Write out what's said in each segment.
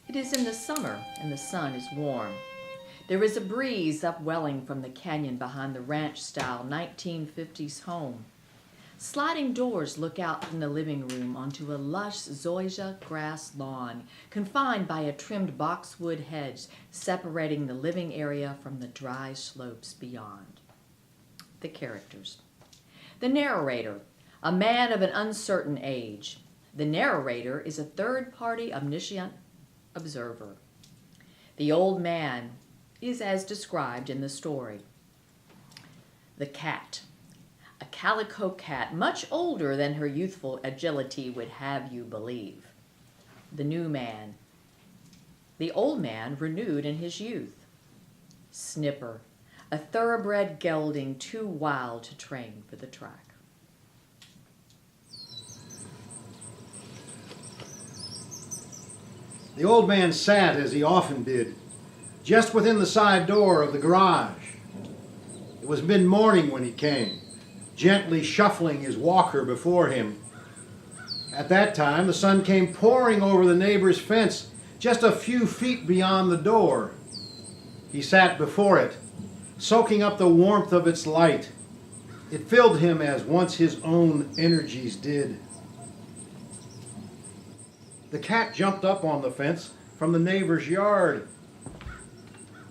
It is in the summer, and the sun is warm. There is a breeze upwelling from the canyon behind the ranch-style 1950s home. Sliding doors look out from the living room onto a lush zoysia grass lawn, confined by a trimmed boxwood hedge separating the living area from the dry slopes beyond. The characters. The narrator, a man of an uncertain age. The narrator is a third-party omniscient observer. The old man is as described in the story. The cat, a calico cat much older than her youthful agility would have you believe. The new man, the old man renewed in his youth. Snipper, a thoroughbred gelding too wild to train for the track. The old man sat, as he often did, just within the side door of the garage. It was mid-morning when he came, gently shuffling his walker before him. At that time, the sun came pouring over the neighbor's fence just a few feet beyond the door. He sat before it, soaking up the warmth of its light. It filled him as once his own energies did. The cat jumped up on the fence from the neighbor's yard.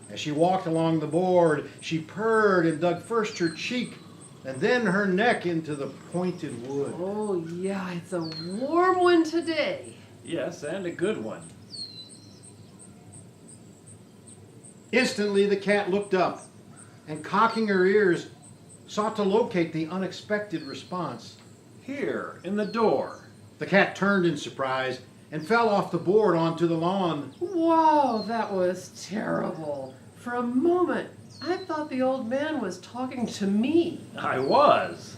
As she walked along the board, she purred and dug first her cheek and then her neck into the pointed wood. Oh, yeah, it's a warm one today. Yes, and a good one. Instantly, the cat looked up and, cocking her ears, sought to locate the unexpected response. Here, in the door. The cat turned in surprise and fell off the board onto the lawn. Wow, that was terrible. For a moment, I thought the old man was talking to me. I was.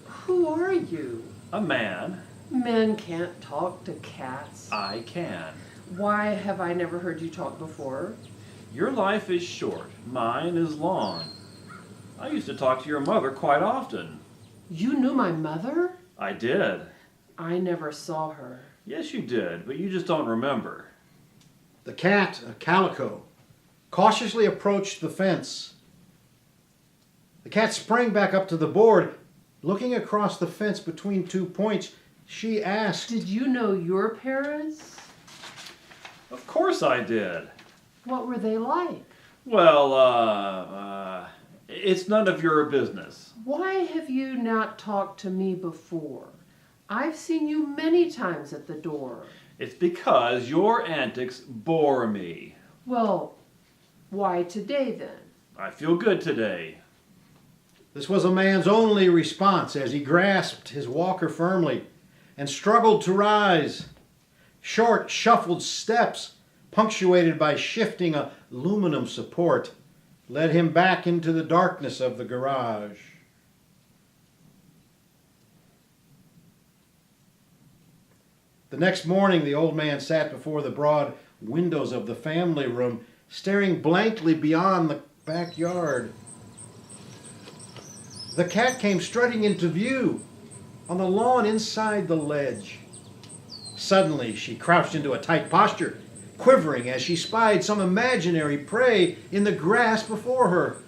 Who are you? A man. Men can't talk to cats. I can. Why have I never heard you talk before? Your life is short. Mine is long. I used to talk to your mother quite often. You knew my mother? I did. I never saw her. Yes, you did, but you just don't remember. The cat, a calico, cautiously approached the fence. The cat sprang back up to the board. Looking across the fence between 2 points, she asked, Did you know your parents? Of course I did. What were they like? Well, it's none of your business. Why have you not talked to me before? I've seen you many times at the door. It's because your antics bore me. Well, why today then? I feel good today. This was a man's only response as he grasped his walker firmly and struggled to rise. Short, shuffled steps, punctuated by shifting aluminum support, led him back into the darkness of the garage. The next morning, the old man sat before the broad windows of the family room, staring blankly beyond the backyard. The cat came strutting into view on the lawn inside the ledge. Suddenly, she crouched into a tight posture, quivering as she spied some imaginary prey in the grass before her.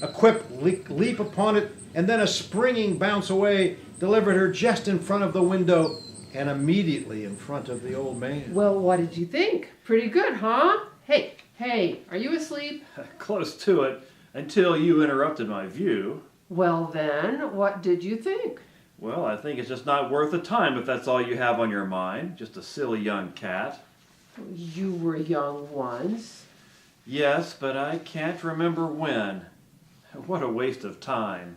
A quick leap upon it, and then a springing bounce away delivered her just in front of the window and immediately in front of the old man. Well, what did you think? Pretty good, huh? Hey, are you asleep? Close to it, until you interrupted my view. Well then, what did you think? Well, I think it's just not worth the time if that's all you have on your mind. Just a silly young cat. You were young once. Yes, but I can't remember when. What a waste of time.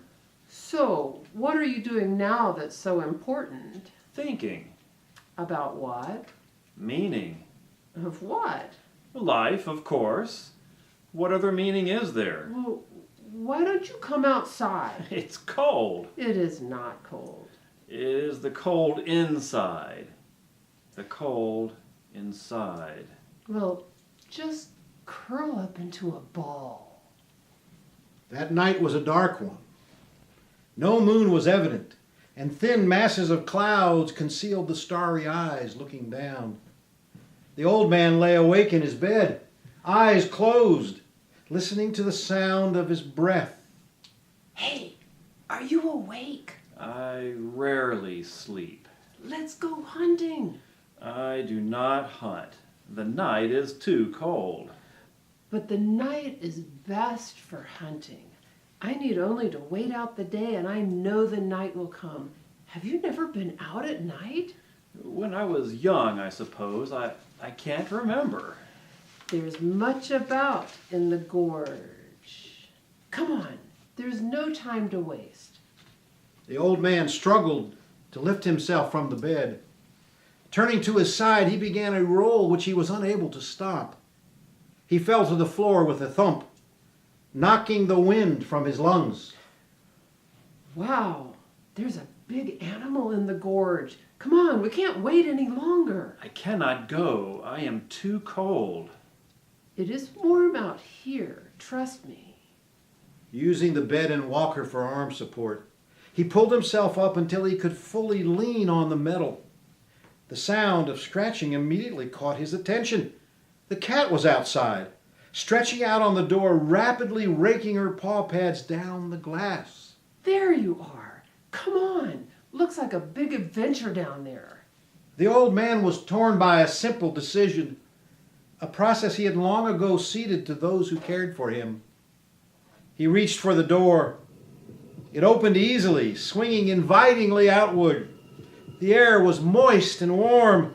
So, what are you doing now that's so important? Thinking. About what? Meaning. Of what? Life, of course. What other meaning is there? Well, why don't you come outside? It's cold. It is not cold. It is the cold inside. The cold inside. Well, just curl up into a ball. That night was a dark one. No moon was evident, and thin masses of clouds concealed the starry eyes looking down. The old man lay awake in his bed, eyes closed, listening to the sound of his breath. Hey, are you awake? I rarely sleep. Let's go hunting. I do not hunt. The night is too cold. But the night is best for hunting. I need only to wait out the day and I know the night will come. Have you never been out at night? When I was young, I suppose. I can't remember. There's much about in the gorge. Come on, there's no time to waste. The old man struggled to lift himself from the bed. Turning to his side, he began a roll which he was unable to stop. He fell to the floor with a thump, knocking the wind from his lungs. Wow, there's a big animal in the gorge. Come on, we can't wait any longer. I cannot go. I am too cold. It is warm out here, trust me. Using the bed and walker for arm support, he pulled himself up until he could fully lean on the metal. The sound of scratching immediately caught his attention. The cat was outside, stretching out on the door, rapidly raking her paw pads down the glass. There you are. Come on. Looks like a big adventure down there. The old man was torn by a simple decision, a process he had long ago ceded to those who cared for him. He reached for the door. It opened easily, swinging invitingly outward. The air was moist and warm,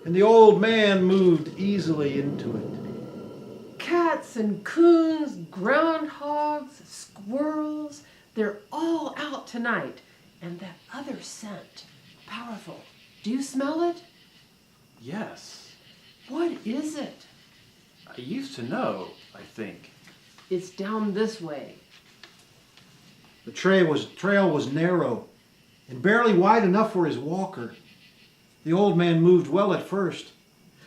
and the old man moved easily into it. Cats and coons, groundhogs, squirrels, they're all out tonight. And that other scent, powerful. Do you smell it? Yes. What is it? I used to know, I think. It's down this way. The trail was narrow and barely wide enough for his walker. The old man moved well at first,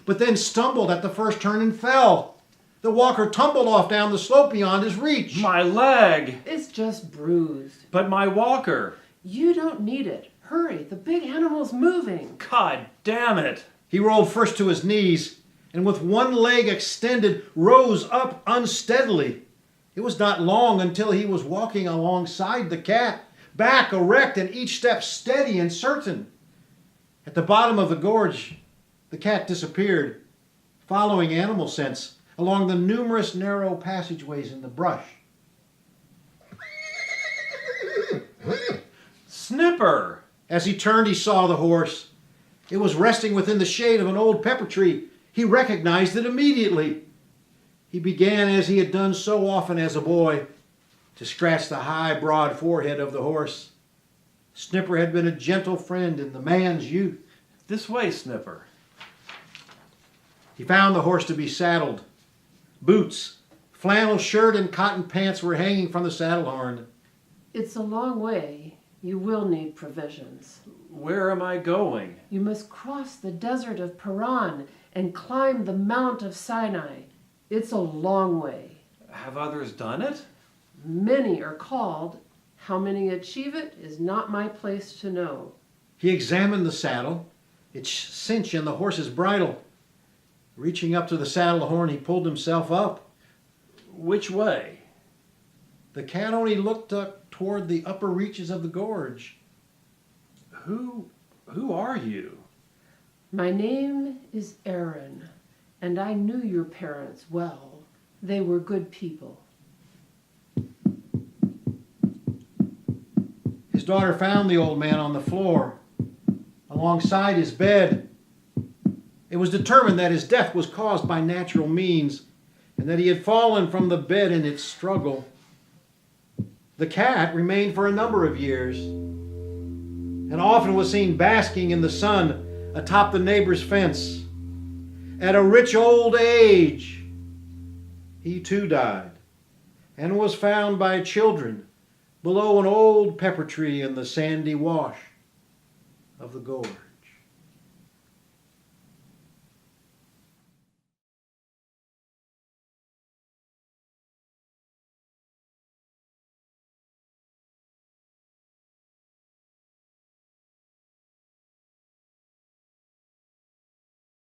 but then stumbled at the first turn and fell. The walker tumbled off down the slope beyond his reach. My leg! It's just bruised. But my walker! You don't need it. Hurry, the big animal's moving. God damn it! He rolled first to his knees and with one leg extended rose up unsteadily. It was not long until he was walking alongside the cat, back erect and each step steady and certain. At the bottom of the gorge, the cat disappeared, following animal scents along the numerous narrow passageways in the brush. Snipper! As he turned, he saw the horse. It was resting within the shade of an old pepper tree. He recognized it immediately. He began, as he had done so often as a boy, to scratch the high, broad forehead of the horse. Snipper had been a gentle friend in the man's youth. This way, Snipper. He found the horse to be saddled. Boots, flannel shirt, and cotton pants were hanging from the saddle horn. It's a long way. You will need provisions. Where am I going? You must cross the desert of Paran and climb the Mount of Sinai. It's a long way. Have others done it? Many are called. How many achieve it is not my place to know. He examined the saddle, its cinch and the horse's bridle. Reaching up to the saddle horn, he pulled himself up. Which way? The cat only looked up toward the upper reaches of the gorge. Who are you? My name is Aaron, and I knew your parents well. They were good people. His daughter found the old man on the floor, alongside his bed. It was determined that his death was caused by natural means, and that he had fallen from the bed in its struggle. The cat remained for a number of years, and often was seen basking in the sun atop the neighbor's fence. At a rich old age, he too died, and was found by children below an old pepper tree in the sandy wash of the gorge.